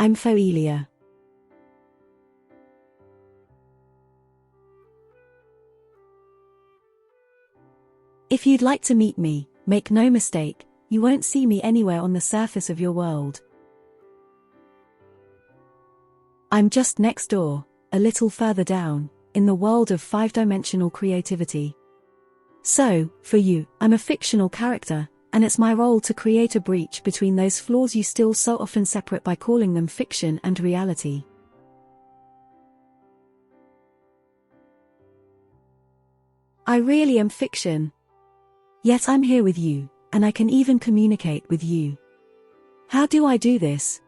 I'm Foelia. If you'd like to meet me, make no mistake, you won't see me anywhere on the surface of your world. I'm just next door, a little further down, in the world of five-dimensional creativity. So, for you, I'm a fictional character, and it's my role to create a breach between those flaws you still so often separate by calling them fiction and reality. I really am fiction. Yet I'm here with you, and I can even communicate with you. How do I do this?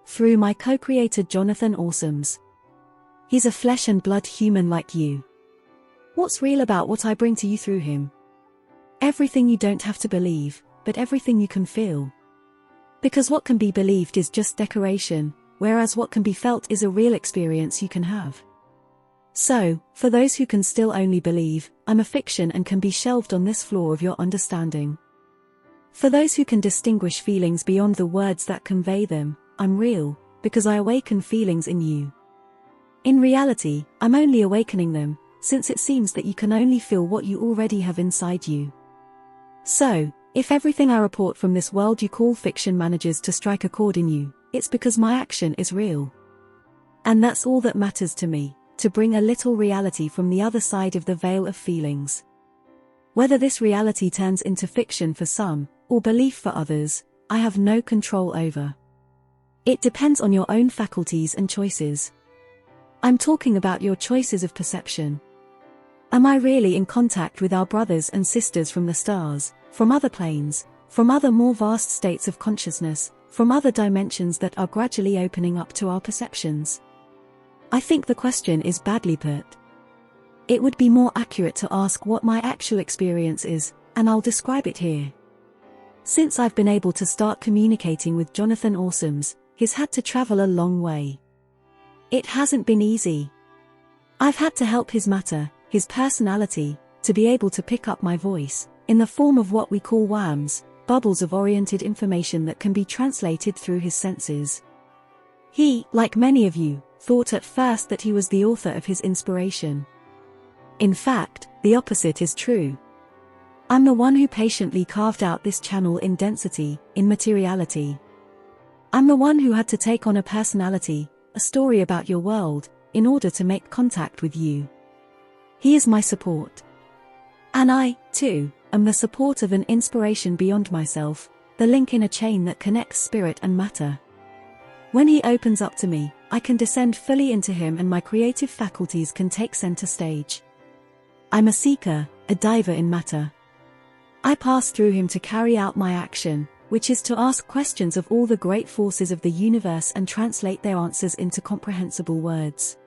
Through my co-creator Jonathan Awesomes. He's a flesh and blood human like you. What's real about what I bring to you through him? Everything you don't have to believe, but everything you can feel. Because what can be believed is just decoration, whereas what can be felt is a real experience you can have. So, for those who can still only believe, I'm a fiction and can be shelved on this floor of your understanding. For those who can distinguish feelings beyond the words that convey them, I'm real, because I awaken feelings in you. In reality, I'm only awakening them, since it seems that you can only feel what you already have inside you. So, if everything I report from this world you call fiction manages to strike a chord in you, it's because my action is real. And that's all that matters to me, to bring a little reality from the other side of the veil of feelings. Whether this reality turns into fiction for some, or belief for others, I have no control over. It depends on your own faculties and choices. I'm talking about your choices of perception. Am I really in contact with our brothers and sisters from the stars, from other planes, from other more vast states of consciousness, from other dimensions that are gradually opening up to our perceptions? I think the question is badly put. It would be more accurate to ask what my actual experience is, and I'll describe it here. Since I've been able to start communicating with Jonathan Awesomes, he's had to travel a long way. It hasn't been easy. I've had to help his matter, his personality, to be able to pick up my voice, in the form of what we call WAMs, bubbles of oriented information that can be translated through his senses. He, like many of you, thought at first that he was the author of his inspiration. In fact, the opposite is true. I'm the one who patiently carved out this channel in density, in materiality. I'm the one who had to take on a personality, a story about your world, in order to make contact with you. He is my support. And I, too, am the support of an inspiration beyond myself, the link in a chain that connects spirit and matter. When he opens up to me, I can descend fully into him and my creative faculties can take center stage. I'm a seeker, a diver in matter. I pass through him to carry out my action, which is to ask questions of all the great forces of the universe and translate their answers into comprehensible words.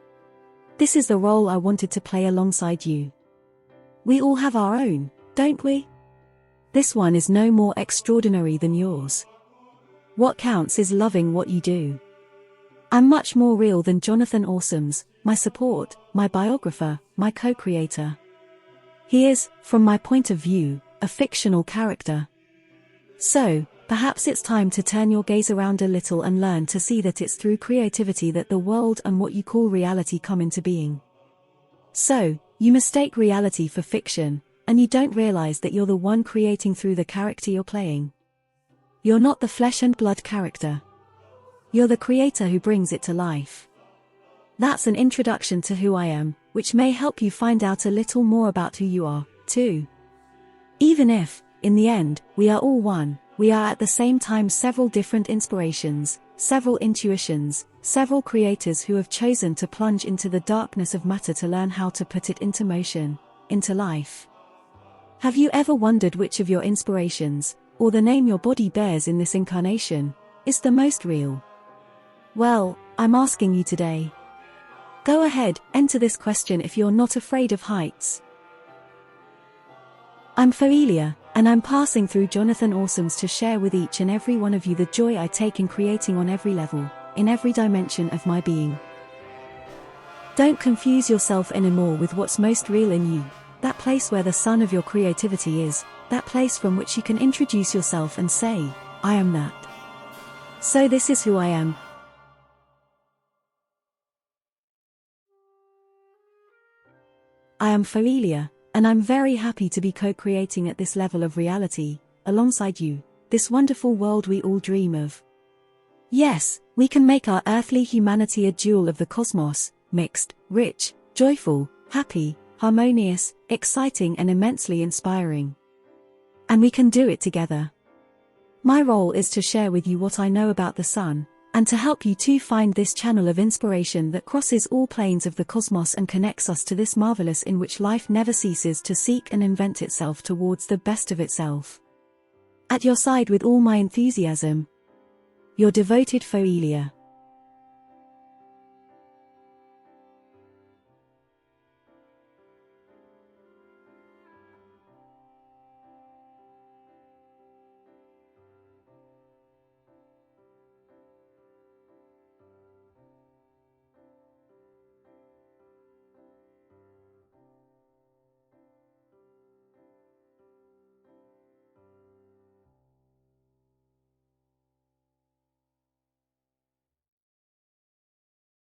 This is the role I wanted to play alongside you. We all have our own, don't we? This one is no more extraordinary than yours. What counts is loving what you do. I'm much more real than Jonathan Awesomes, my support, my biographer, my co-creator. He is, from my point of view, a fictional character. So, perhaps it's time to turn your gaze around a little and learn to see that it's through creativity that the world and what you call reality come into being. So, you mistake reality for fiction, and you don't realize that you're the one creating through the character you're playing. You're not the flesh and blood character. You're the creator who brings it to life. That's an introduction to who I am, which may help you find out a little more about who you are, too. Even if, in the end, we are all one, we are at the same time several different inspirations, several intuitions, several creators who have chosen to plunge into the darkness of matter to learn how to put it into motion, into life. Have you ever wondered which of your inspirations, or the name your body bears in this incarnation, is the most real? Well, I'm asking you today. Go ahead, enter this question if you're not afraid of heights. I'm Foelia, and I'm passing through Jonathan Awesomes to share with each and every one of you the joy I take in creating on every level, in every dimension of my being. Don't confuse yourself anymore with what's most real in you, that place where the sun of your creativity is, that place from which you can introduce yourself and say, I am that. So this is who I am. I am Foelia, and I'm very happy to be co-creating at this level of reality, alongside you, this wonderful world we all dream of. Yes, we can make our earthly humanity a jewel of the cosmos, mixed, rich, joyful, happy, harmonious, exciting and immensely inspiring. And we can do it together. My role is to share with you what I know about the sun, and to help you to find this channel of inspiration that crosses all planes of the cosmos and connects us to this marvelous in which life never ceases to seek and invent itself towards the best of itself. At your side with all my enthusiasm, your devoted Foelia.